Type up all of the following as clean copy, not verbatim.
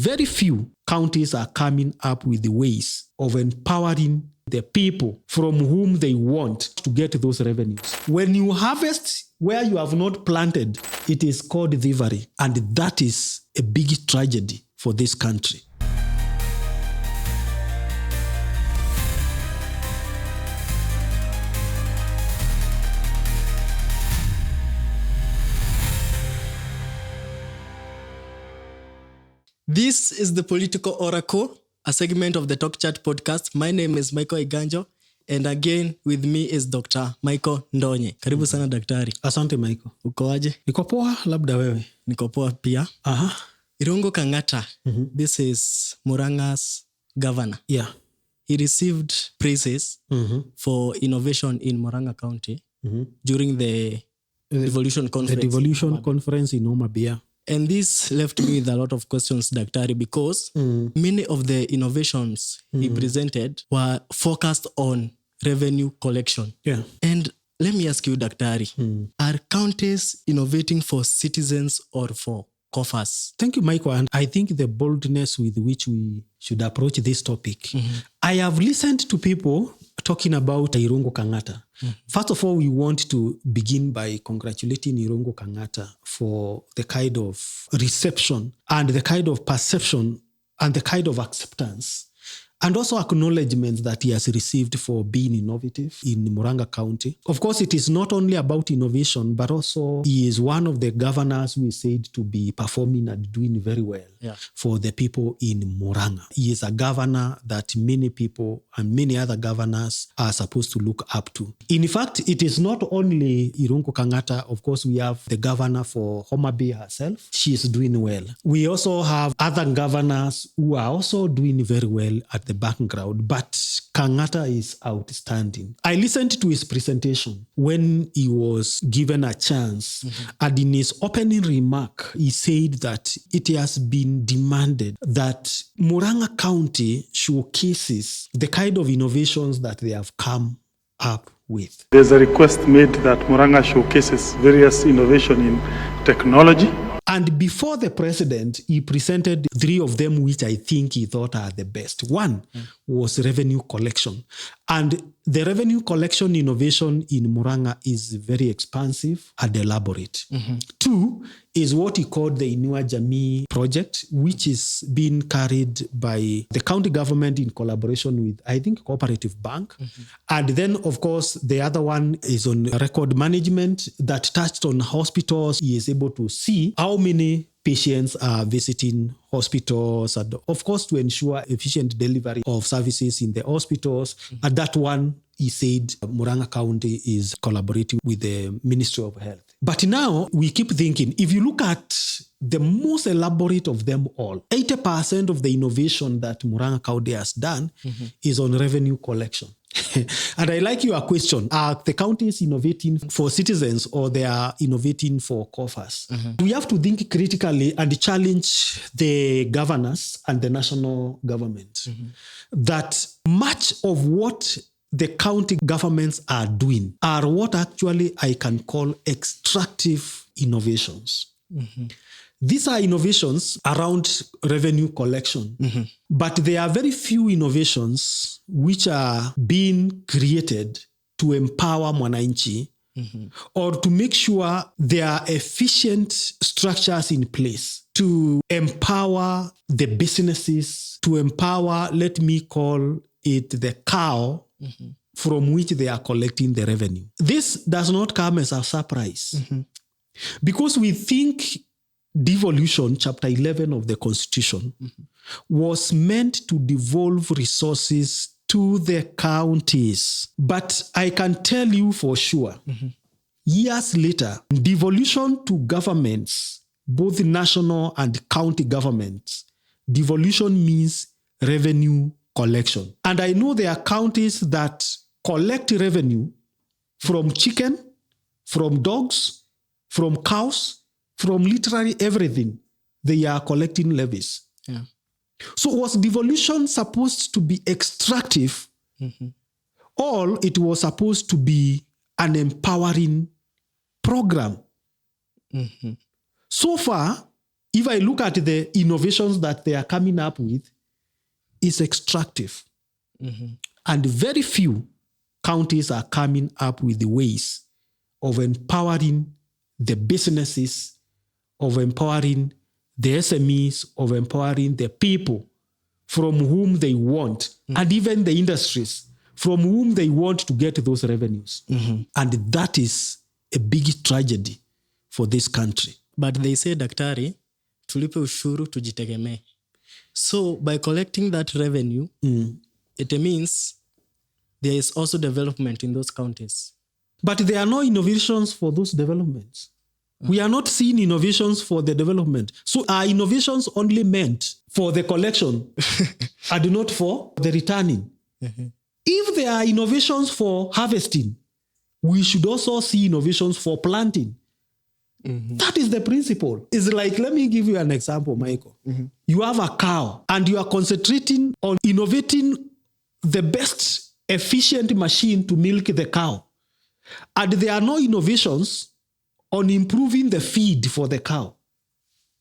very few counties are coming up with the ways of empowering the people from whom they want to get those revenues. When you harvest where you have not planted, it is called thievery. And that is a big tragedy for this country. This is the Political Oracle, a segment of the Talkchat podcast. My name is 𝐂𝐨𝐿𝐥𝐥𝐲, and again with me is Dr. Michael Ndonye. Karibu sana daktari. Asante Michael. Uko aje? Niko poa, labda wewe? Niko poa pia. Irungu Kangata. This is Murang'a's governor. Yeah. He received praises for innovation in Murang'a County during the devolution conference. The devolution conference in Omabia. And this left me with a lot of questions, Daktari, because many of the innovations he presented were focused on revenue collection. Yeah. And let me ask you, Daktari, are counties innovating for citizens or for coffers? Thank you, Michael. And I think the boldness with which we should approach this topic. I have listened to people talking about Irungu Kangata. First of all, we want to begin by congratulating Irungu Kangata for the kind of reception and the kind of perception and the kind of acceptance and also acknowledgement that he has received for being innovative in Murang'a County. Of course, it is not only about innovation, but also he is one of the governors who is said to be performing and doing very well for the people in Murang'a. He is a governor that many people and many other governors are supposed to look up to. In fact, it is not only Irungu Kangata. Of course, we have the governor for Homa Bay herself. She is doing well. We also have other governors who are also doing very well at the background, but Kangata is outstanding. I listened to his presentation when he was given a chance, and in his opening remark, he said that it has been demanded that Murang'a County showcases the kind of innovations that they have come up with. There's a request made that Murang'a showcases various innovation in technology. And before the president, he presented 3 of them, which I think he thought are the best. One was revenue collection. And the revenue collection innovation in Murang'a is very expansive and elaborate. 2 is what he called the Inua Jamii project, which is being carried by the county government in collaboration with, I think, Cooperative Bank. And then, of course, the other one is on record management that touched on hospitals. He is able to see how many patients are visiting hospitals and, of course, to ensure efficient delivery of services in the hospitals. And that one, he said, Murang'a County is collaborating with the Ministry of Health. But now we keep thinking, if you look at the most elaborate of them all, 80% of the innovation that Murang'a County has done is on revenue collection. And I like your question. Are the counties innovating for citizens or they are innovating for coffers? We have to think critically and challenge the governors and the national government that much of what the county governments are doing are what actually I can call extractive innovations. These are innovations around revenue collection, but there are very few innovations which are being created to empower mwananchi or to make sure there are efficient structures in place to empower the businesses, to empower, let me call it the cow from which they are collecting the revenue. This does not come as a surprise because we think devolution, chapter 11 of the Constitution, was meant to devolve resources to the counties. But I can tell you for sure, years later, devolution to governments, both national and county governments, devolution means revenue collection. And I know there are counties that collect revenue from chicken, from dogs, from cows, from literally everything. They are collecting levies. So was devolution supposed to be extractive or it was supposed to be an empowering program? So far, if I look at the innovations that they are coming up with, it's extractive. And very few counties are coming up with the ways of empowering the businesses, of empowering the SMEs, of empowering the people from whom they want, and even the industries from whom they want to get those revenues. And that is a big tragedy for this country. But they say, daktari, tulipe ushuru tujitegemee. So by collecting that revenue, it means there is also development in those counties. But there are no innovations for those developments. We are not seeing innovations for the development. So are innovations only meant for the collection and not for the returning? If there are innovations for harvesting, we should also see innovations for planting. That is the principle. It's like, let me give you an example, Michael. You have a cow and you are concentrating on innovating the best efficient machine to milk the cow. And there are no innovations on improving the feed for the cow.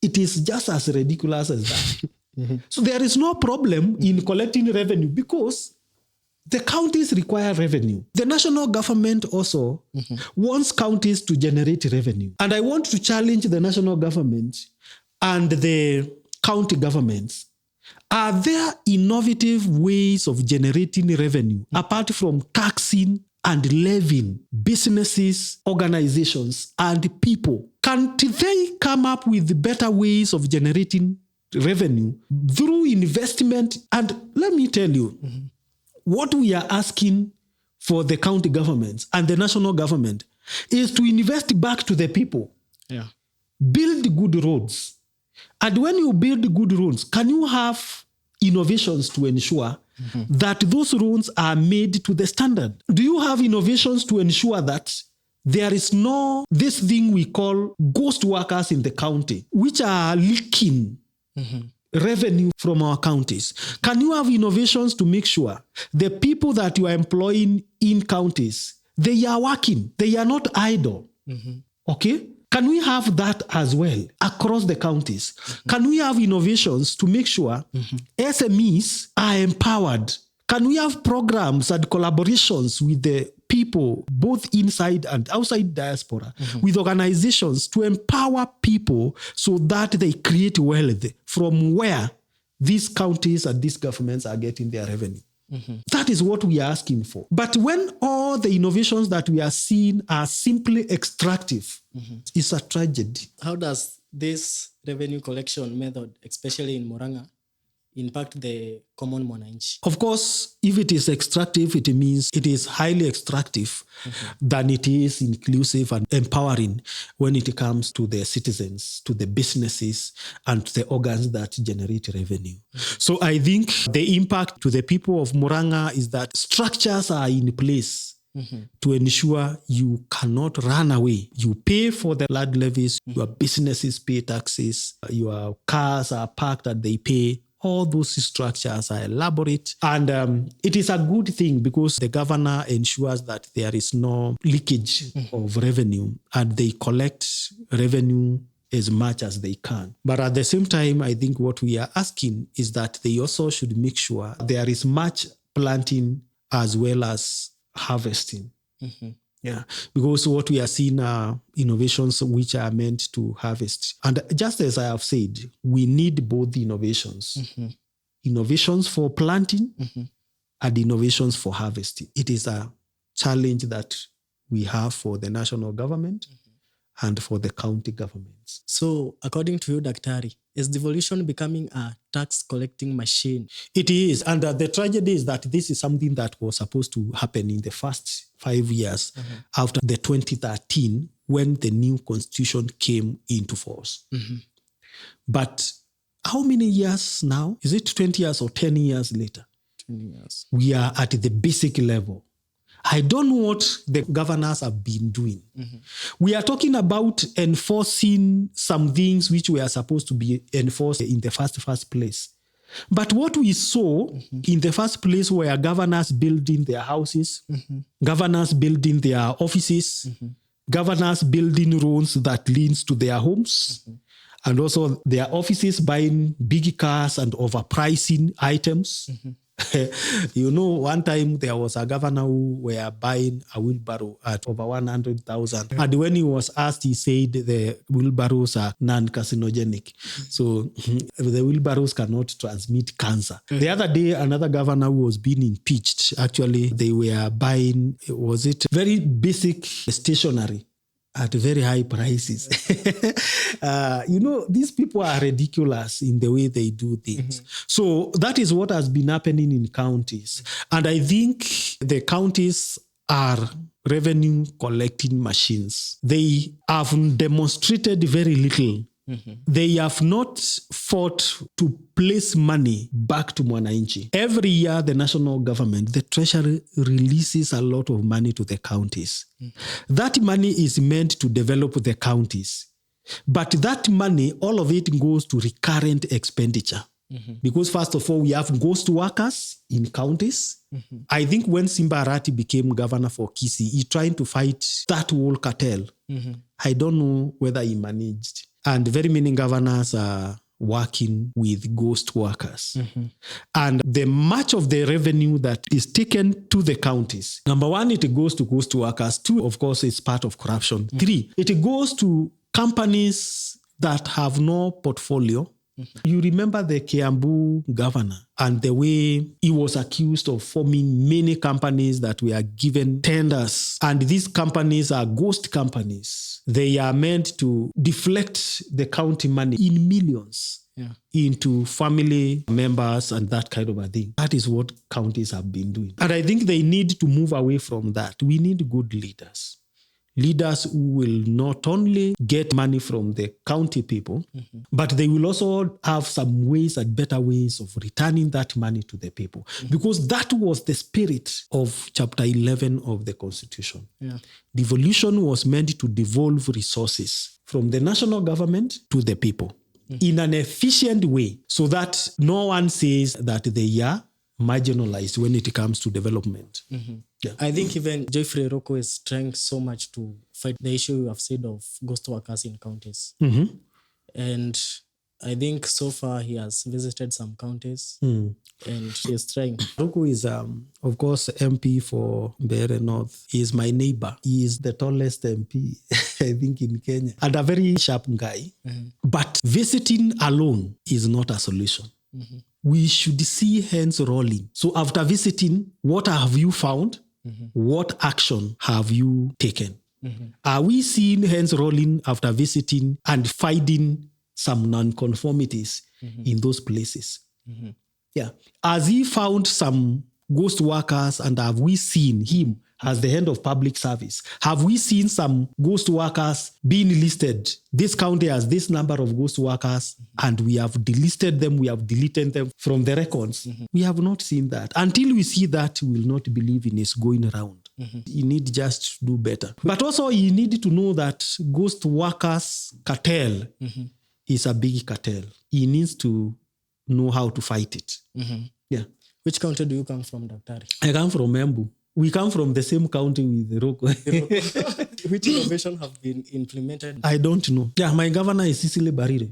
It is just as ridiculous as that. So there is no problem in collecting revenue because the counties require revenue. The national government also wants counties to generate revenue. And I want to challenge the national government and the county governments. Are there innovative ways of generating revenue apart from taxing and levying businesses, organizations, and people? Can't they come up with better ways of generating revenue through investment? And let me tell you, what we are asking for the county governments and the national government is to invest back to the people. Build good roads. And when you build good roads, can you have innovations to ensure that those roads are made to the standard? Do you have innovations to ensure that there is no, this thing we call ghost workers in the county, which are leaking revenue from our counties? Can you have innovations to make sure the people that you are employing in counties, they are working, they are not idle? Okay? Can we have that as well across the counties? Can we have innovations to make sure SMEs are empowered? Can we have programs and collaborations with the people, both inside and outside diaspora, with organizations to empower people so that they create wealth from where these counties and these governments are getting their revenue? That is what we are asking for. But when all the innovations that we are seeing are simply extractive, it's a tragedy. How does this revenue collection method, especially in Murang'a, impact the common mwananchi? Of course, if it is extractive, it means it is highly extractive than it is inclusive and empowering when it comes to the citizens, to the businesses, and to the organs that generate revenue. So I think the impact to the people of Murang'a is that structures are in place to ensure you cannot run away. You pay for the land levies, your businesses pay taxes, your cars are parked and they pay. All those structures are elaborate. And it is a good thing because the governor ensures that there is no leakage of revenue and they collect revenue as much as they can. But at the same time, I think what we are asking is that they also should make sure there is much planting as well as harvesting. Yeah, because what we are seeing are innovations which are meant to harvest. And just as I have said, we need both innovations. Innovations for planting and innovations for harvesting. It is a challenge that we have for the national government and for the county governments. So, according to you, Daktari, is devolution becoming a tax collecting machine? It is. And the tragedy is that this is something that was supposed to happen in the first 5 years after the 2013 when the new constitution came into force. But how many years now? Is it 20 years or 10 years later? 20 years. We are at the basic level. I don't know what the governors have been doing. We are talking about enforcing some things which were supposed to be enforced in the first place. But what we saw in the first place were governors building their houses, governors building their offices, governors building roads that leads to their homes. And also their offices buying big cars and overpricing items. One time there was a governor who were buying a wheelbarrow at over 100,000. And when he was asked, he said the wheelbarrows are non-carcinogenic. So the wheelbarrows cannot transmit cancer. The other day, another governor who was being impeached, actually, they were buying, was it very basic stationery at very high prices. These people are ridiculous in the way they do things. So that is what has been happening in counties. And I think the counties are revenue collecting machines. They have demonstrated very little. They have not fought to place money back to Mwananchi. Every year, the national government, the treasury releases a lot of money to the counties. That money is meant to develop the counties. But that money, all of it goes to recurrent expenditure. Because first of all, we have ghost workers in counties. I think when Simba Arati became governor for Kisii, he tried to fight that whole cartel. I don't know whether he managed. And very many governors are working with ghost workers. And the much of the revenue that is taken to the counties, number one, it goes to ghost workers. Two, of course, it's part of corruption. Three, it goes to companies that have no portfolio. You remember the Kiambu governor and the way he was accused of forming many companies that were given tenders. And these companies are ghost companies. They are meant to deflect the county money in millions into family members and that kind of a thing. That is what counties have been doing. And I think they need to move away from that. We need good leaders. Leaders who will not only get money from the county people, but they will also have some ways and better ways of returning that money to the people. Because that was the spirit of Chapter 11 of the Constitution. Devolution was meant to devolve resources from the national government to the people in an efficient way so that no one says that they are marginalized when it comes to development. I think even Geoffrey Roko is trying so much to fight the issue you have said of ghost workers in counties. And I think so far he has visited some counties and he is trying. Roko is, of course, MP for Mbeere North. He is my neighbor. He is the tallest MP, I think, in Kenya. And a very sharp guy. But visiting alone is not a solution. We should see hands rolling. So after visiting, what have you found? What action have you taken? Are we seeing hands rolling after visiting and finding some non-conformities in those places? Has he found some ghost workers and have we seen him as the head of public service? Have we seen some ghost workers being listed? This county has this number of ghost workers and we have delisted them, we have deleted them from the records. We have not seen that. Until we see that, we will not believe in his going around. You need just to do better. But also you need to know that ghost workers cartel is a big cartel. He needs to know how to fight it. Which county do you come from, Daktari? I come from Embu. We come from the same county with Roko. Which innovation have been implemented? I don't know. My governor is Cecily Barire.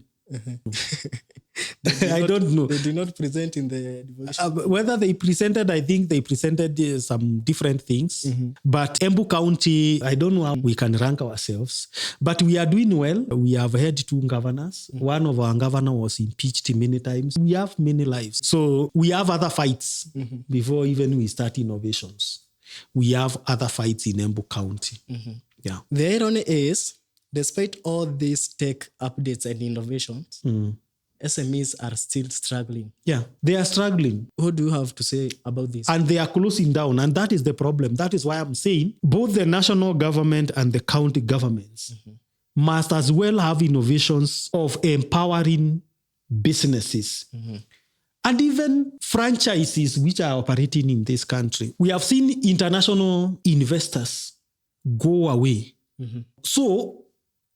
I don't know. They did not present in the devolution. Whether they presented, I think they presented some different things. But Embu County, I don't know how we can rank ourselves. But we are doing well. We have had 2 governors. One of our governors was impeached many times. We have many lives. So we have other fights before even we start innovations. We have other fights in Embu County. The irony is, despite all these tech updates and innovations, SMEs are still struggling. They are struggling. What do you have to say about this? And they are closing down. And that is the problem. That is why I'm saying both the national government and the county governments must as well have innovations of empowering businesses. And even franchises which are operating in this country. We have seen international investors go away. So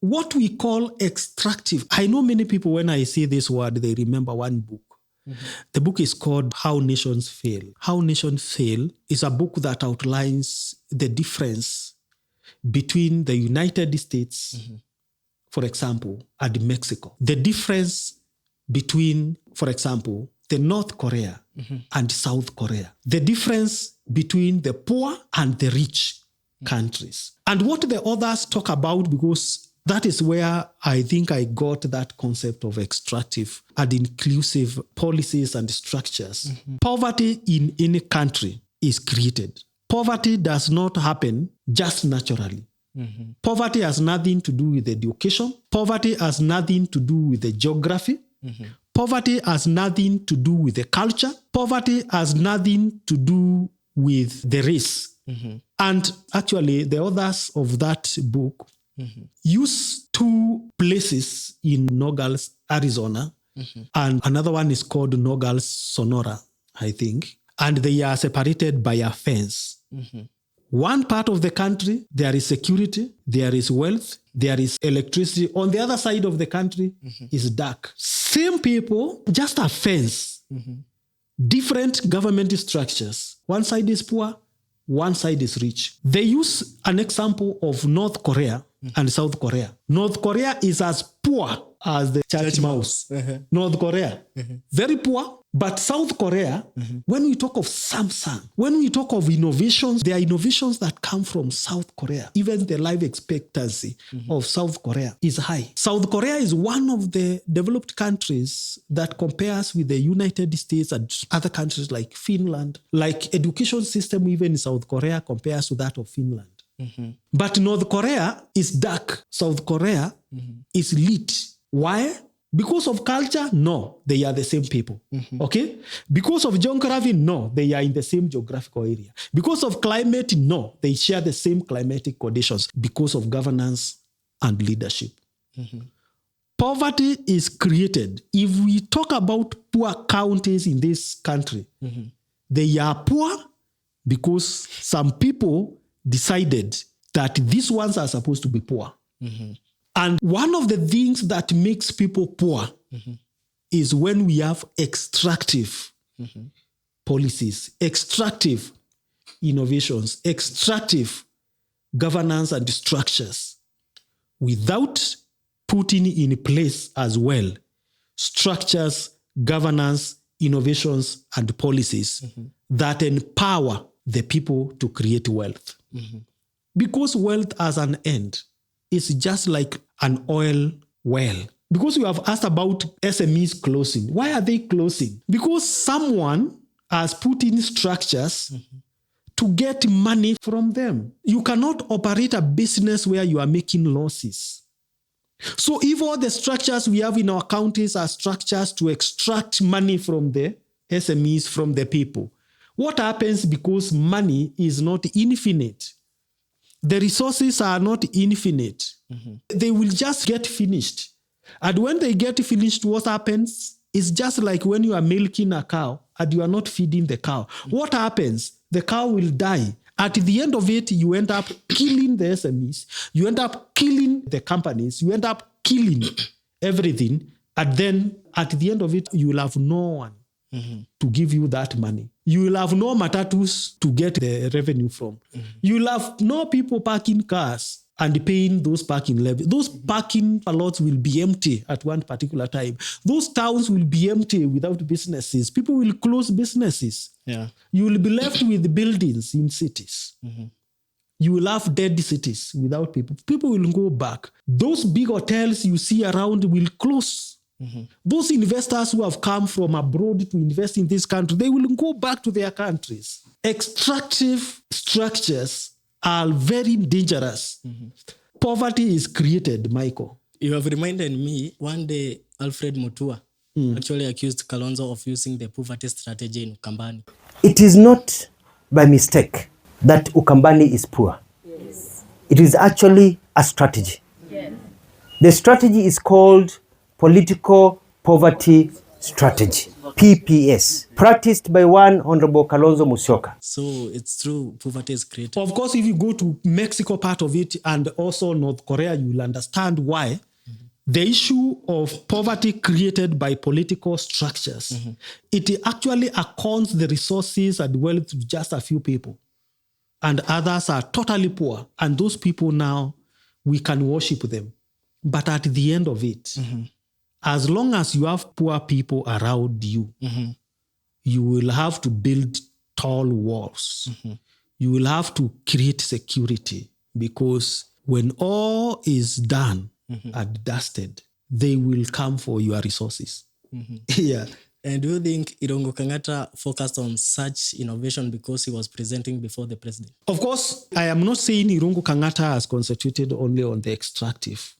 what we call extractive, I know many people, when I say this word, they remember one book. The book is called How Nations Fail. How Nations Fail is a book that outlines the difference between the United States, for example, and Mexico. The difference between, for example, the North Korea and South Korea. The difference between the poor and the rich countries. And what the authors talk about, because that is where I think I got that concept of extractive and inclusive policies and structures. Poverty in any country is created. Poverty does not happen just naturally. Poverty has nothing to do with education. Poverty has nothing to do with the geography. Poverty has nothing to do with the culture. Poverty has nothing to do with the race. And actually, the authors of that book use two places in Nogales, Arizona, and another one is called Nogales, Sonora, I think. And they are separated by a fence. One part of the country, there is security, there is wealth, there is electricity. On the other side of the country is dark. Same people, just a fence. Different government structures. One side is poor, one side is rich. They use an example of North Korea and South Korea. North Korea is as poor as the church mouse. North Korea, very poor. But South Korea, when we talk of Samsung, when we talk of innovations, there are innovations that come from South Korea. Even the life expectancy of South Korea is high. South Korea is one of the developed countries that compares with the United States and other countries like Finland. Like education system even in South Korea compares to that of Finland. But North Korea is dark. South Korea is lit. Why? Because of culture? No, they are the same people. Okay? Because of geography? No, they are in the same geographical area. Because of climate? No, they share the same climatic conditions. Because of governance and leadership. Poverty is created. If we talk about poor counties in this country, they are poor because some people decided that these ones are supposed to be poor. And one of the things that makes people poor is when we have extractive policies, extractive innovations, extractive governance and structures, without putting in place as well structures, governance, innovations, and policies that empower the people to create wealth. Because wealth as an end is just like an oil well. Because you have asked about SMEs closing. Why are they closing? Because someone has put in structures to get money from them. You cannot operate a business where you are making losses. So if all the structures we have in our counties are structures to extract money from the SMEs, from the people, what happens? Because money is not infinite. The resources are not infinite. They will just get finished. And when they get finished, what happens? It's just like when you are milking a cow and you are not feeding the cow. What happens? The cow will die. At the end of it, you end up killing the SMEs. You end up killing the companies. You end up killing everything. And then at the end of it, you will have no one to give you that money. You will have no matatus to get the revenue from. You will have no people parking cars and paying those parking levies. Those parking lots will be empty at one particular time. Those towns will be empty without businesses. People will close businesses. You will be left with buildings in cities. You will have dead cities without people. People will go back. Those big hotels you see around will close. Those investors who have come from abroad to invest in this country, they will go back to their countries. Extractive structures are very dangerous. Poverty is created, Michael. You have reminded me, one day Alfred Mutua actually accused Kalonzo of using the poverty strategy in Ukambani. It is not by mistake that Ukambani is poor. It is actually a strategy. The strategy is called Political Poverty Strategy, PPS, practiced by one Honorable Kalonzo Musyoka. So it's true, poverty is created. Of course, if you go to Mexico part of it and also North Korea, you will understand why. The issue of poverty created by political structures, it actually accounts the resources and wealth to just a few people. And others are totally poor. And those people now, we can worship them. But at the end of it, as long as you have poor people around you, you will have to build tall walls. You will have to create security, because when all is done and dusted, they will come for your resources. Yeah. And do you think Irungu Kangata focused on such innovation because he was presenting before the president? Of course, I am not saying Irungu Kangata has concentrated only on the extractive.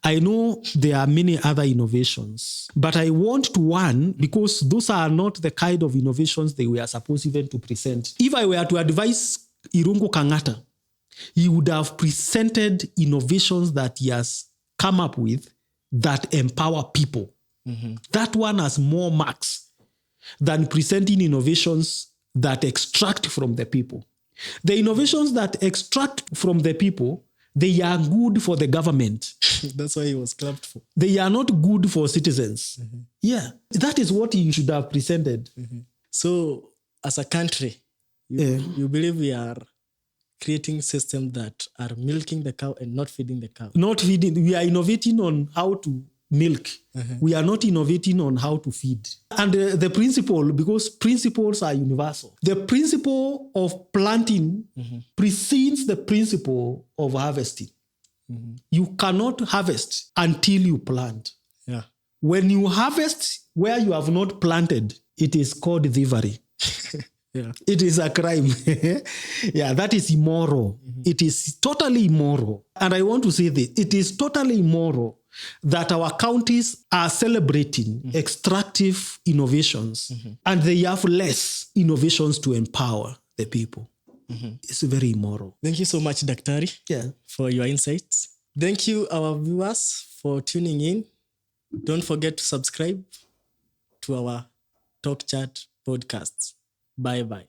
I know there are many other innovations, but I want to warn, because those are not the kind of innovations they were supposed even to present. If I were to advise Irungu Kangata, he would have presented innovations that he has come up with that empower people. That one has more marks than presenting innovations that extract from the people. The innovations that extract from the people, they are good for the government. That's why he was clapped for. They are not good for citizens. Yeah, that is what you should have presented. So, as a country, you believe we are creating systems that are milking the cow and not feeding the cow? Not feeding. We are innovating on how to milk. We are not innovating on how to feed. And the principle, because principles are universal, the principle of planting precedes the principle of harvesting. You cannot harvest until you plant. Yeah. When you harvest where you have not planted, it is called thievery. Yeah. It is a crime. Yeah, that is immoral. It is totally immoral. And I want to say this, it is totally immoral that our counties are celebrating extractive innovations and they have less innovations to empower the people. It's very immoral. Thank you so much, Daktari, for your insights. Thank you, our viewers, for tuning in. Don't forget to subscribe to our Talkchat podcasts. Bye-bye.